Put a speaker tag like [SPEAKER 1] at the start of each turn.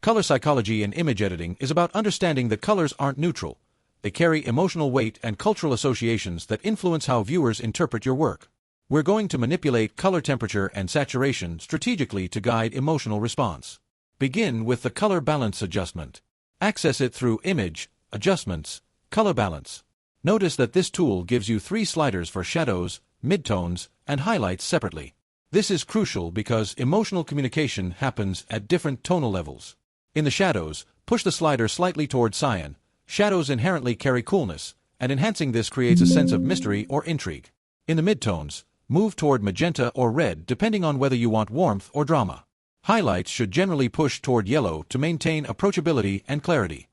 [SPEAKER 1] Color psychology in image editing is about understanding that colors aren't neutral. They carry emotional weight and cultural associations that influence how viewers interpret your work. We're going to manipulate color temperature and saturation strategically to guide emotional response. Begin with the color balance adjustment. Access it through Image, Adjustments, Color Balance. Notice that this tool gives you 3 sliders for shadows, midtones, and highlights separately. This is crucial because emotional communication happens at different tonal levels. In the shadows, push the slider slightly toward cyan. Shadows inherently carry coolness, and enhancing this creates a sense of mystery or intrigue. In the midtones, move toward magenta or red depending on whether you want warmth or drama. Highlights should generally push toward yellow to maintain approachability and clarity.